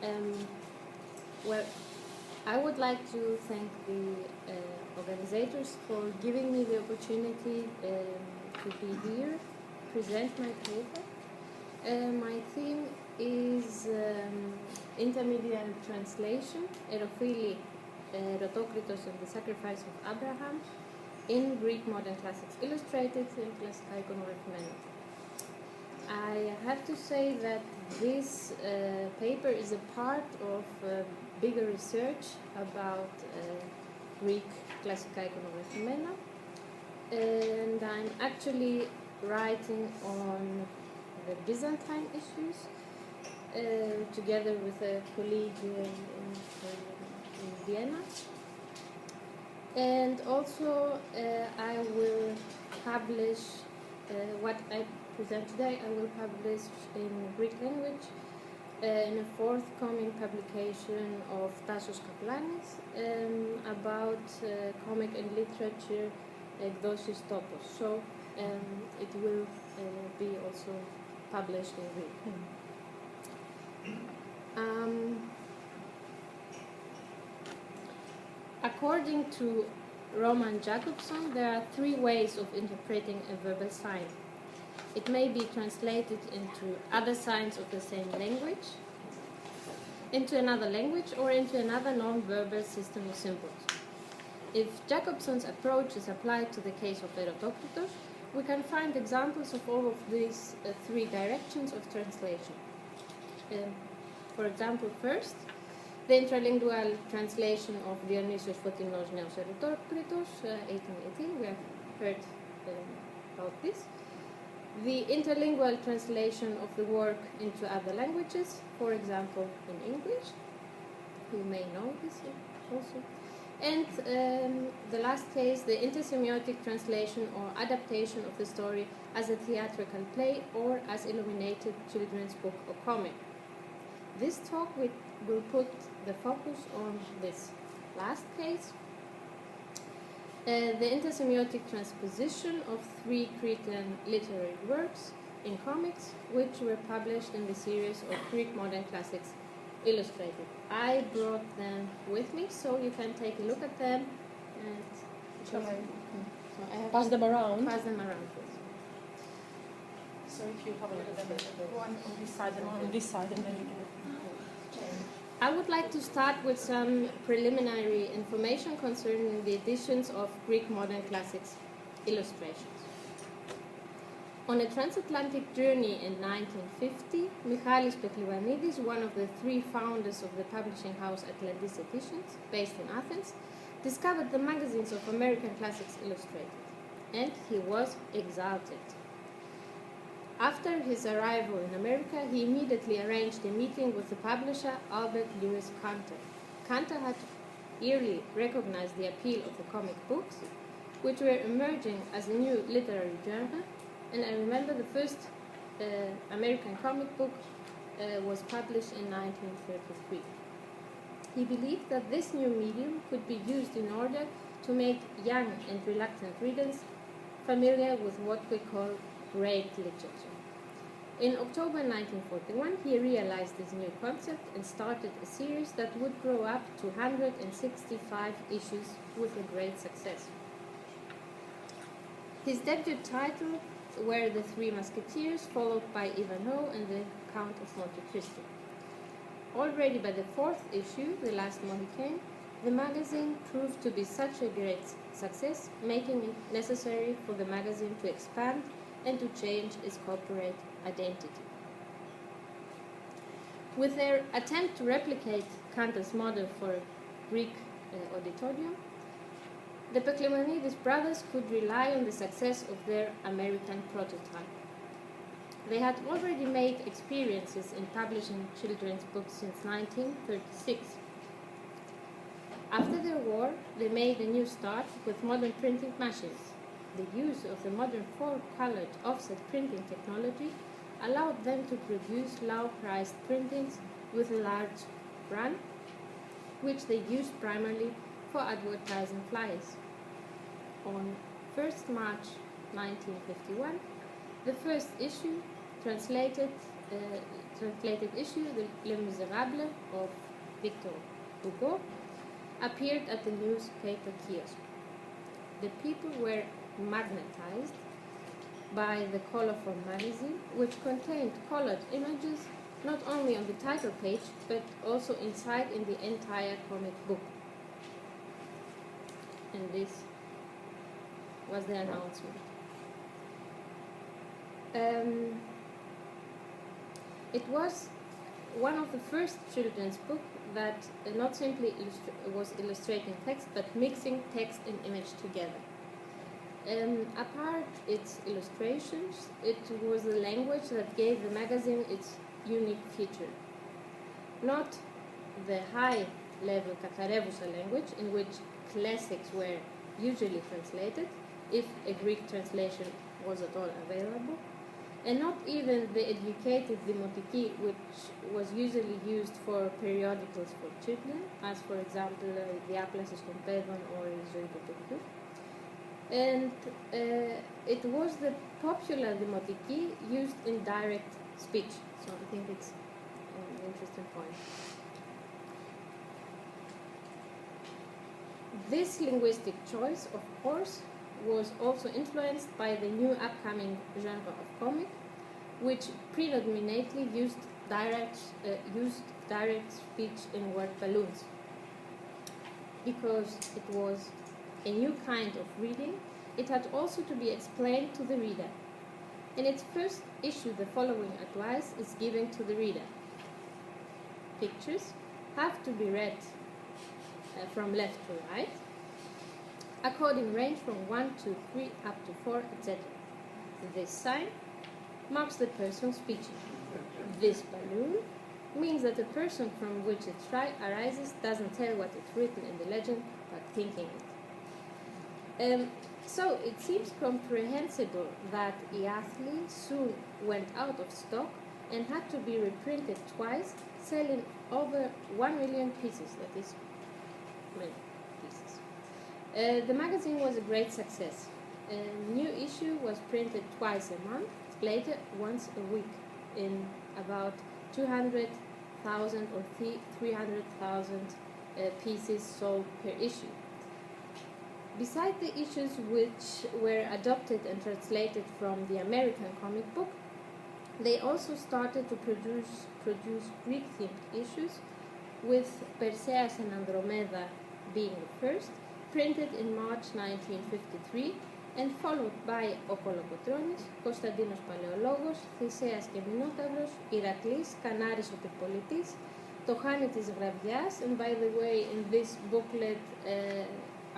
Um, well, I would like to thank the organizers for giving me the opportunity to be here, present my paper. My theme is Intermedial translation, Erofili, Erotokritos and the Sacrifice of Abraham in Greek Modern Classics Illustrated in Κλασσικά, Εικονογραφημένα. I have to say that this paper is a part of bigger research about Greek Κλασσικά, Εικονογραφημένα, and I'm actually writing on the Byzantine issues together with a colleague in Vienna. And also I will publish what I present today. I will publish in Greek language in a forthcoming publication of Tassos Kaplanis about comic and literature εκδόσεις topos. So it will be also published in Greek. According to Roman Jacobson, there are three ways of interpreting a verbal sign. It may be translated into other signs of the same language, into another language, or into another non-verbal system of symbols. If Jacobson's approach is applied to the case of Erotokritos, we can find examples of all of these three directions of translation. For example, first, the intralingual translation of Dionysios Fotinos Neos Erotokritos, 1818, we have heard about this. The interlingual translation of the work into other languages, for example, in English. You may know this also. And the last case, the intersemiotic translation or adaptation of the story as a theatrical play or as illuminated children's book or comic. This talk will put the focus on this last case, the intersemiotic transposition of three Cretan literary works in comics, which were published in the series of Greek Modern Classics Illustrated. I brought them with me, so you can take a look at them. And Pass them around. Pass them around, please. So if you have a look at them, one on this side and one on this side, and then you can. I would like to start with some preliminary information concerning the editions of Greek Modern Classics illustrations. On a transatlantic journey in 1950, Michalis Peklivanidis, one of the three founders of the publishing house Atlantis Editions, based in Athens, discovered the magazines of American Classics Illustrated, and he was exalted. After his arrival in America, he immediately arranged a meeting with the publisher Albert Lewis Cantor. Cantor had early recognized the appeal of the comic books, which were emerging as a new literary genre, and I remember the first American comic book was published in 1933. He believed that this new medium could be used in order to make young and reluctant readers familiar with what we call great literature. In October 1941, he realized this new concept and started a series that would grow up to 165 issues with a great success. His debut title were The Three Musketeers, followed by Ivanhoe and the Count of Monte Cristo. Already by the fourth issue, The Last Mohican, the magazine proved to be such a great success, making it necessary for the magazine to expand and to change its corporate identity. With their attempt to replicate Cantor's model for a Greek auditorium, the Peklivanidis brothers could rely on the success of their American prototype. They had already made experiences in publishing children's books since 1936. After the war, they made a new start with modern printing machines. The use of the modern four-colored offset printing technology allowed them to produce low-priced printings with a large run, which they used primarily for advertising flyers. On 1st March 1951, the first issue, translated issue, the Les Miserables of Victor Hugo, appeared at the newspaper kiosk. The people were magnetized by the colorful magazine, which contained colored images not only on the title page, but also inside in the entire comic book. And this was the announcement. It was one of the first children's books that not simply was illustrating text, but mixing text and image together. Apart its illustrations, it was the language that gave the magazine its unique feature. Not the high-level Katharevousa language in which classics were usually translated, if a Greek translation was at all available, and not even the educated demotiki, which was usually used for periodicals for children, as for example Διάπλασης των Παιδών or Η Ζωή του Παιδιού. And it was the popular demotiki used in direct speech. So I think it's an interesting point. This linguistic choice, of course, was also influenced by the new upcoming genre of comic, which predominantly used direct speech in word balloons. Because it was a new kind of reading, it had also to be explained to the reader. In its first issue, the following advice is given to the reader. Pictures have to be read from left to right, according range from 1 to 3 up to 4, etc. This sign marks the person speaking. This balloon means that the person from which it arises doesn't tell what is written in the legend, but thinking it. So it seems comprehensible that Iathli soon went out of stock and had to be reprinted twice, selling over 1 million pieces, that is, many pieces. The magazine was a great success. A new issue was printed twice a month, later once a week, in about 200,000 or 300,000 pieces sold per issue. Besides the issues which were adopted and translated from the American comic book, they also started to produce Greek-themed issues, with Perseus and Andromeda being the first, printed in March 1953, and followed by Ο Κολοκοτρώνης, Κωνσταντίνος Παλαιολόγος, Θησέας και Μινόταυρος, Ηρακλής, Κανάρης ο Τριπολιτής, Το χάνι της Γραβιάς, and by the way, in this booklet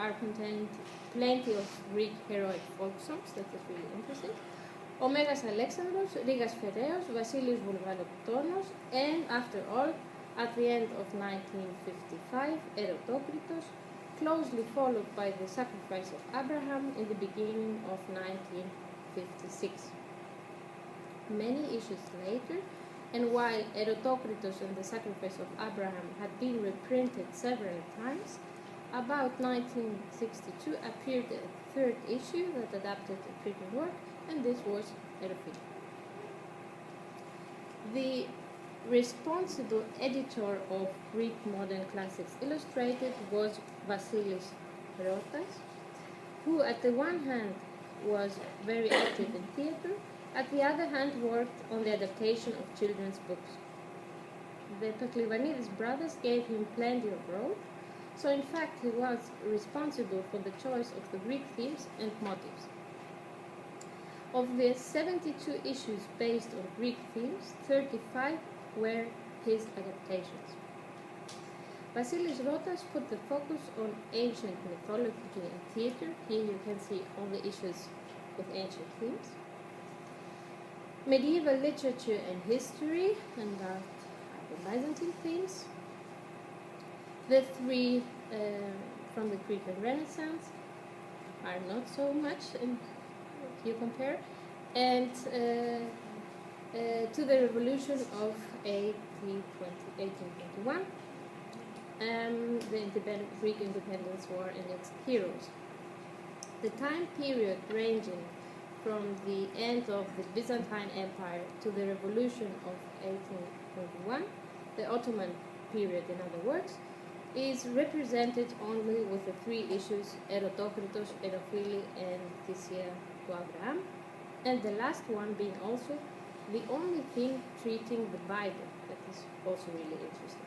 are contained plenty of Greek heroic folk songs, that is really interesting. Ο Μέγας Αλέξανδρος, Ρήγας Φεραίος, Βασίλης Βουλγαροπτώνος, and after all, at the end of 1955, Erotokritos, closely followed by the sacrifice of Abraham in the beginning of 1956. Many issues later, and while Erotokritos and the sacrifice of Abraham had been reprinted several times, about 1962 appeared a third issue that adapted a written work, and this was Erofili. The responsible editor of Greek Modern Classics Illustrated was Vasilis Rotas, who at the one hand was very active in theatre, at the other hand worked on the adaptation of children's books. The Paklivanidis brothers gave him plenty of roles, so in fact he was responsible for the choice of the Greek themes and motifs. Of the 72 issues based on Greek themes, 35 were his adaptations. Vasilis Rotas put the focus on ancient mythology and theatre. Here you can see all the issues with ancient themes. Medieval literature and history, and the Byzantine themes. The three from the Greek and Renaissance are not so much if you compare. And to the revolution of 1821, the Greek independence war and its heroes. The time period ranging from the end of the Byzantine Empire to the revolution of 1821, the Ottoman period in other words, is represented only with the three issues Erotokritos, Erofili, and Lilia to Abraham, and the last one being also the only thing treating the Bible. That is also really interesting.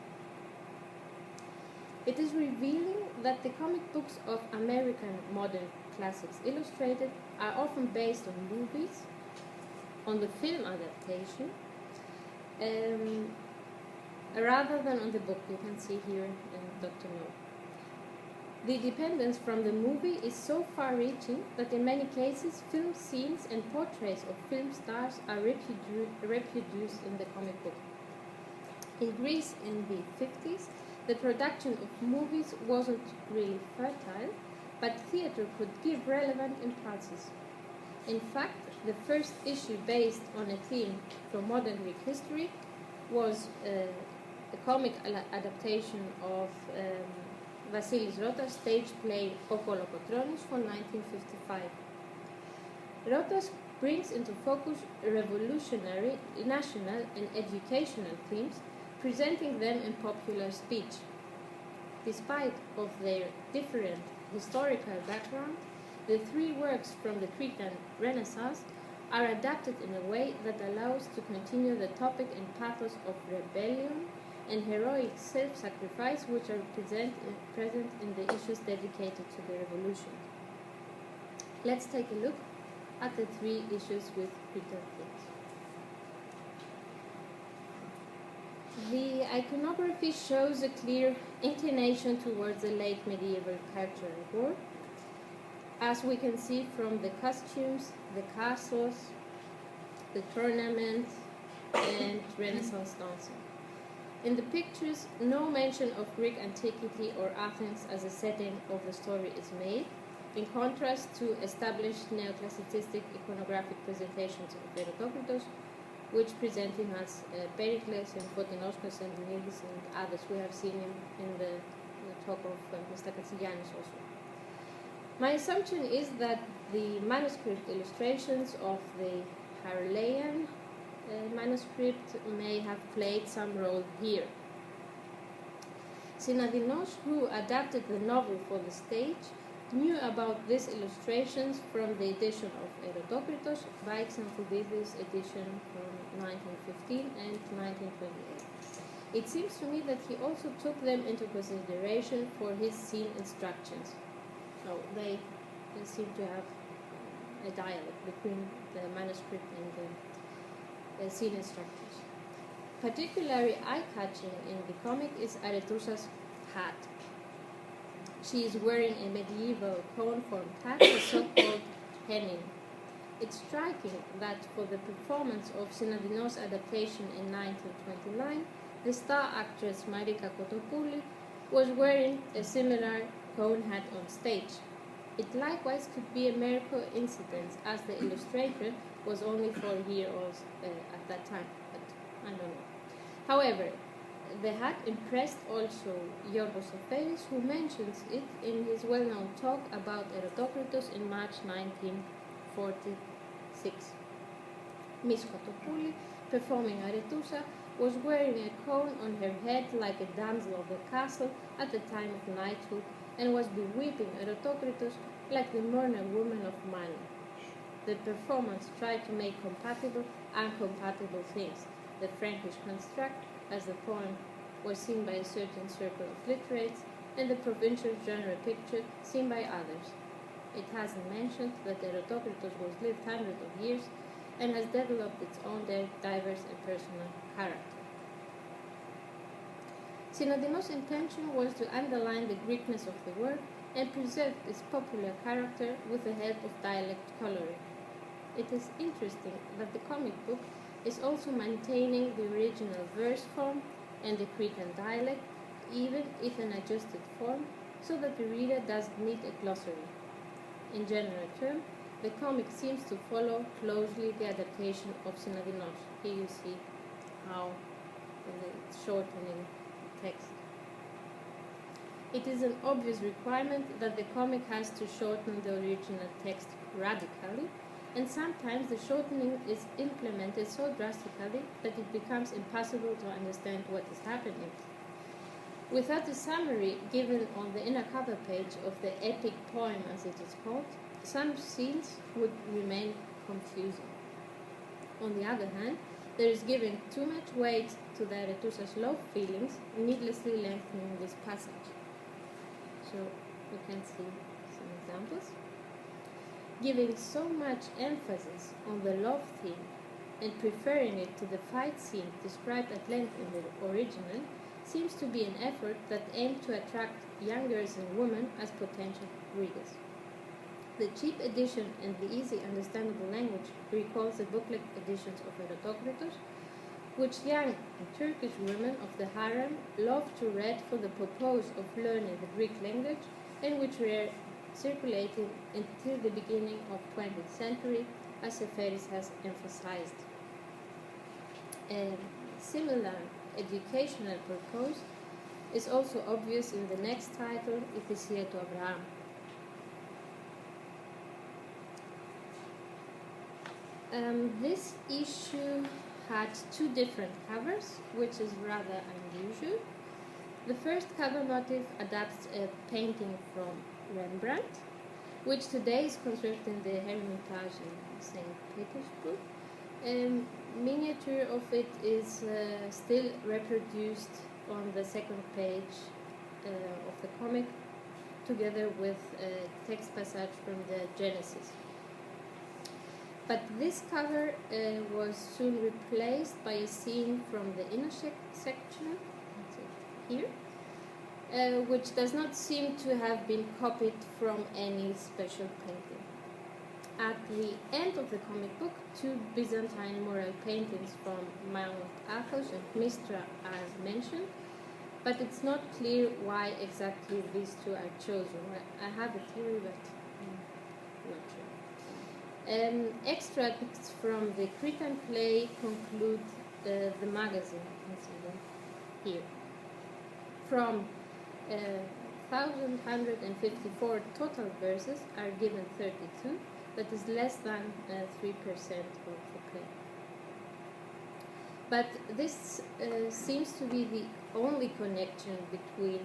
It is revealing that the comic books of American modern classics illustrated are often based on movies, on the film adaptation, rather than on the book. You can see here in Dr. No. The dependence from the movie is so far-reaching that in many cases film scenes and portraits of film stars are reproduced in the comic book. In Greece in the 50s, the production of movies wasn't really fertile, but theatre could give relevant impulses. In fact, the first issue based on a theme from modern Greek history was a comic adaptation of Vasilis Rotas' stage play O Kolokotronis from 1955. Rotas brings into focus revolutionary, national and educational themes, presenting them in popular speech. Despite of their different historical background, the three works from the Cretan Renaissance are adapted in a way that allows to continue the topic and pathos of rebellion and heroic self-sacrifice which are present in the issues dedicated to the revolution. Let's take a look at the three issues with Cretan themes. The iconography shows a clear inclination towards the late medieval cultural war, as we can see from the costumes, the castles, the tournament, and Renaissance dancing. In the pictures, no mention of Greek antiquity or Athens as a setting of the story is made, in contrast to established neoclassicistic iconographic presentations of Erotokritos, which presenting us Pericles and Fotinoscos and Nidis and others. We have seen him in the talk of Mr. Katsigiannis also. My assumption is that the manuscript illustrations of the Harleian manuscript may have played some role here. Synadinos, who adapted the novel for the stage, knew about these illustrations from the edition of Erotokritos, by Xanthidis' edition from 1915 and 1928. It seems to me that he also took them into consideration for his scene instructions. So they seem to have a dialogue between the manuscript and the scene instructions. Particularly eye-catching in the comic is Aretousa's hat. She is wearing a medieval cone-formed hat, a so-called hennin. It's striking that for the performance of Synadinos' adaptation in 1929, the star actress Marika Kotopouli was wearing a similar cone hat on stage. It likewise could be a mere coincidence, as the illustrator was only 4 years old at that time, but I don't know. However, the hat impressed also Yorgos Soferis, who mentions it in his well-known talk about Erotokritos in March 1946. Miss Kotopouli, performing Aretousa, was wearing a cone on her head like a damsel of the castle at the time of knighthood, and was beweeping Erotokritos like the mourner woman of Mani. The performance tried to make compatible incompatible things. The Frankish construct, as the poem was seen by a certain circle of literates, and the provincial genre picture seen by others. It hasn't mentioned that Erotokritos was lived hundreds of years and has developed its own diverse and personal character. Synadinos' intention was to underline the Greekness of the work and preserve its popular character with the help of dialect coloring. It is interesting that the comic book is also maintaining the original verse form and the Cretan dialect, even if an adjusted form, so that the reader doesn't need a glossary. In general terms, the comic seems to follow closely the adaptation of Synadinos. Here you see how it's shortening text. It is an obvious requirement that the comic has to shorten the original text radically, and sometimes the shortening is implemented so drastically that it becomes impossible to understand what is happening. Without a summary given on the inner cover page of the epic poem, as it is called, some scenes would remain confusing. On the other hand, there is given too much weight to the Arethusa's love feelings, needlessly lengthening this passage. So we can see some examples. Giving so much emphasis on the love theme and preferring it to the fight scene described at length in the original seems to be an effort that aimed to attract young girls and women as potential readers. The cheap edition and the easy understandable language recalls the booklet editions of Erotokritos, which young Turkish women of the harem loved to read for the purpose of learning the Greek language, and which were circulating until the beginning of 20th century, as Seferis has emphasized. A similar educational purpose is also obvious in the next title, Η θυσία του Αβραάμ. This issue had two different covers, which is rather unusual. The first cover motif adapts a painting from Rembrandt, which today is conserved in the Hermitage in St. Petersburg. A miniature of it is still reproduced on the second page of the comic, together with a text passage from the Genesis. But this cover was soon replaced by a scene from the inner section, here, which does not seem to have been copied from any special painting. At the end of the comic book, two Byzantine mural paintings from Mount Athos and Mistra are mentioned, but it's not clear why exactly these two are chosen. I have a theory, but I'm not sure. Extracts from the Cretan play conclude the magazine. You can see them here. From 1,154 total verses are given 32, that is less than 3% of the play. But this seems to be the only connection between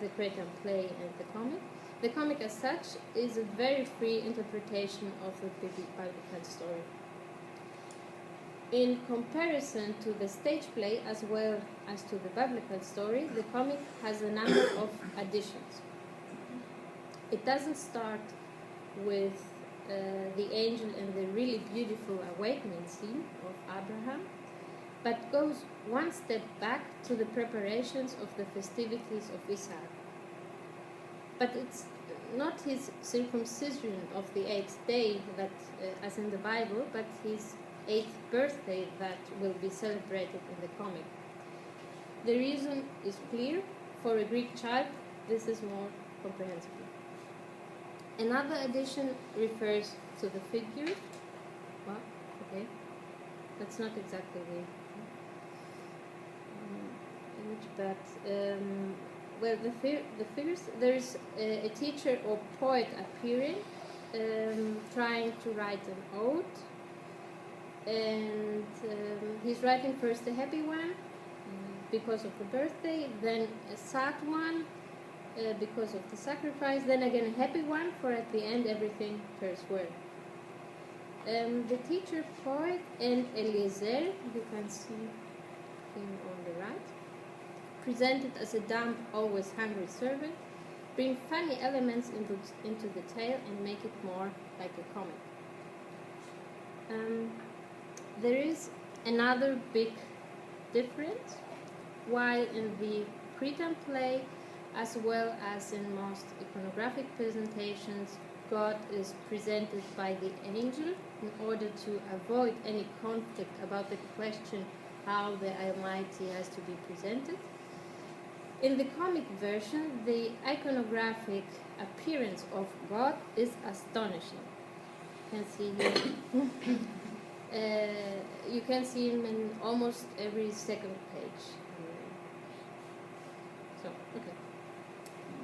the Cretan play and the comic. The comic as such is a very free interpretation of the biblical story. In comparison to the stage play as well as to the biblical story, the comic has a number of additions. It doesn't start with the angel and the really beautiful awakening scene of Abraham, but goes one step back to the preparations of the festivities of Isaac. But it's not his circumcision of the 8th day, that, as in the Bible, but his 8th birthday that will be celebrated in the comic. The reason is clear. For a Greek child, this is more comprehensible. Another addition refers to the figures. Well, okay, that's not exactly the image, but well, the figures. There is a teacher or poet appearing, trying to write an ode, and he's writing first a happy one because of the birthday, then a sad one because of the sacrifice, then again a happy one, for at the end everything turns well. The teacher, poet, and Eliezer, you can see him on the right, presented as a dumb, always hungry servant, bring funny elements into the tale and make it more like a comic. There is another big difference. While in the Cretan play, as well as in most iconographic presentations, God is presented by the angel in order to avoid any conflict about the question how the Almighty has to be presented. In the comic version, the iconographic appearance of God is astonishing. You can see here. You can see him in almost every second page. So, okay.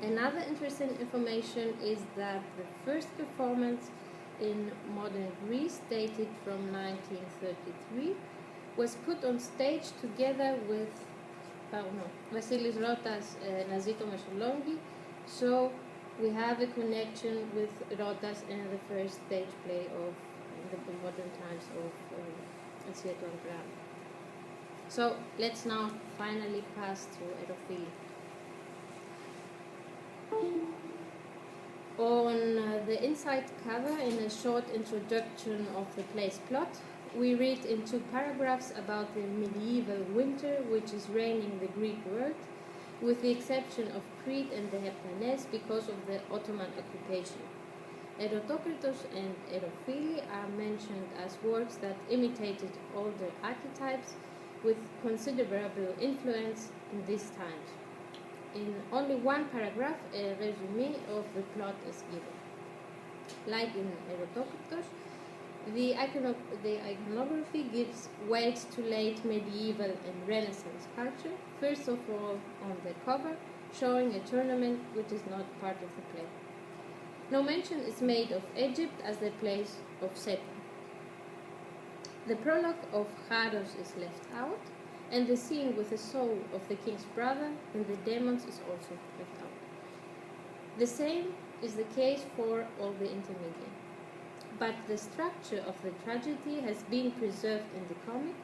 Another interesting information is that the first performance in modern Greece, dated from 1933, was put on stage together with Vasilis Rotas Nazito Mesolongi, so we have a connection with Rotas and the first stage play of the modern times of Theatre on Ground. So let's now finally pass to Erofili. On the inside cover, in a short introduction of the play's plot, we read in 2 paragraphs about the medieval winter which is reigning the Greek world, with the exception of Crete and the Heptanese because of the Ottoman occupation. Erotokritos and Erofili are mentioned as works that imitated older archetypes with considerable influence in these times. In only 1 paragraph, a resume of the plot is given. Like in Erotokritos, the iconography gives weight to late medieval and Renaissance culture, first of all on the cover, showing a tournament which is not part of the play. No mention is made of Egypt as the place of setting. The prologue of Haros is left out, and the scene with the soul of the king's brother and the demons is also left out. The same is the case for all the Intermedial. But the structure of the tragedy has been preserved in the comic.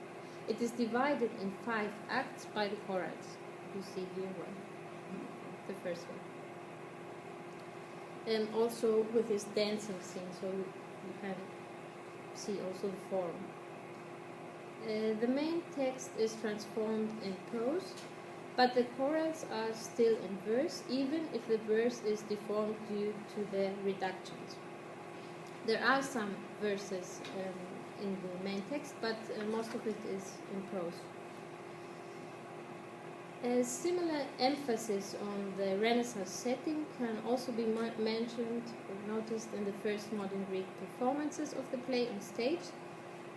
It is divided in 5 acts by the chorals. You see here one, the first one. And also with this dancing scene, so you can see also the form. The main text is transformed in prose, but the chorals are still in verse, even if the verse is deformed due to the reductions. There are some verses in the main text, but most of it is in prose. A similar emphasis on the Renaissance setting can also be mentioned or noticed in the first modern Greek performances of the play on stage,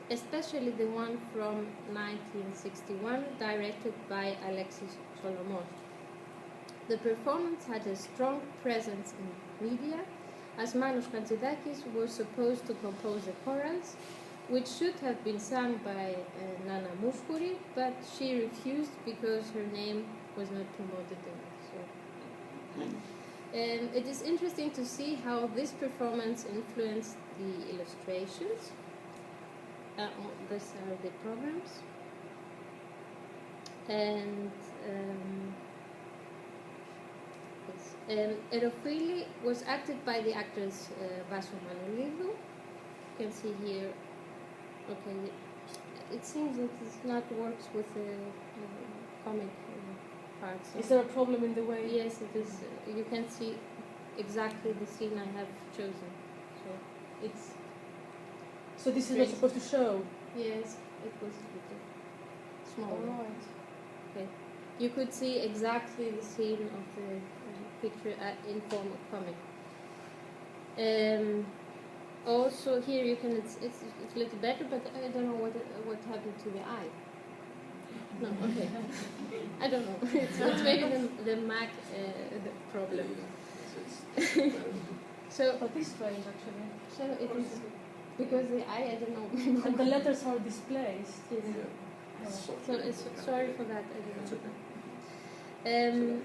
especially the one from 1961, directed by Alexis Solomos. The performance had a strong presence in media, as Manos Kazantzakis was supposed to compose the chorals, which should have been sung by Nana Mouskouri, but she refused because her name was not promoted enough. So. It is interesting to see how this performance influenced the illustrations. These are the programs. And Erofili was acted by the actress Vassou Manolidou. You can see here. Okay, it seems that it not works with the comic parts. Is there a problem in the way? Yes, it is. You can see exactly the scene I have chosen. So it's. So this is not supposed to show? Yes, it was a bit small. All right. Okay. You could see exactly the scene of the picture in form of comic. Also here you can it's a little better, but I don't know what happened to the eye. No, okay. I don't know. It's maybe the Mac problem. So, but it's strange actually. So it is because the eye, I don't know. And the letters are displaced. Yes. Yeah. So it's, sorry for that. I don't know.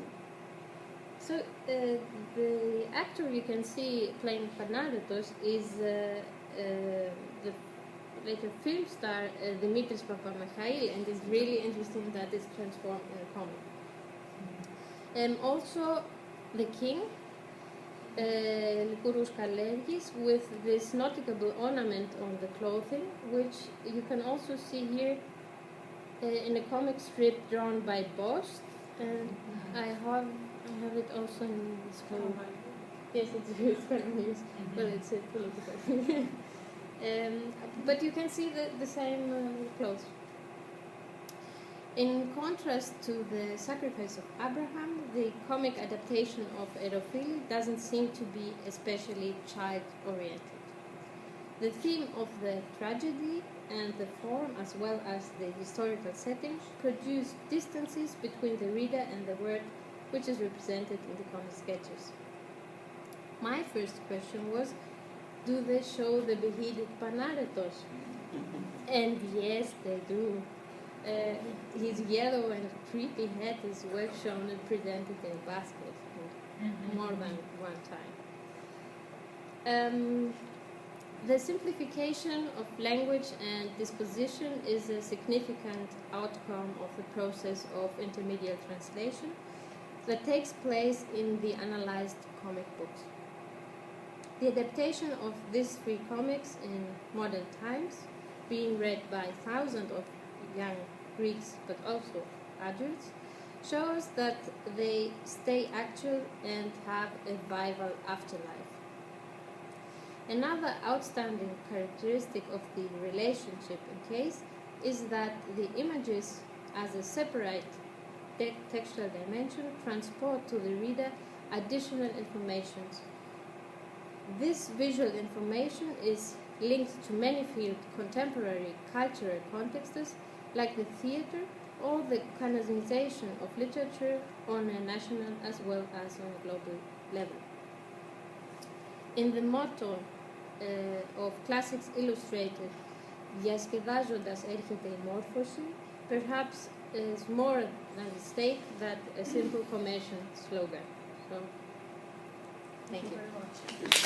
So the actor you can see playing Kornaros is the later film star Dimitris Papamikhail, and it's really interesting that it's transformed in a comic. Also, the king, Lykourous Kalergis, with this notable ornament on the clothing, which you can also see here in a comic strip drawn by Bost, and I have it also in school. Yes, it's kind of news, but it's political. But you can see the same clothes. In contrast to the sacrifice of Abraham, the comic adaptation of Erofili doesn't seem to be especially child-oriented. The theme of the tragedy and the form, as well as the historical setting, produce distances between the reader and the work which is represented in the comic sketches. My first question was, Do they show the beheaded Panaretos? And yes, they do. His yellow and creepy head is well shown and presented in baskets more than one time. The simplification of language and disposition is a significant outcome of the process of intermedial translation that takes place in the analyzed comic books. The adaptation of these three comics in modern times, being read by thousands of young Greeks but also adults, shows that they stay actual and have a vital afterlife. Another outstanding characteristic of the relationship in case is that the images as a separate textual dimension transport to the reader additional information. This visual information is linked to many field contemporary cultural contexts like the theater or the canonization of literature on a national as well as on a global level. In the motto of Classics Illustrated, διασκεδάζοντας έρχεται η μόρφωση, perhaps is more than a stake that a simple commercial slogan. So, thank you very much.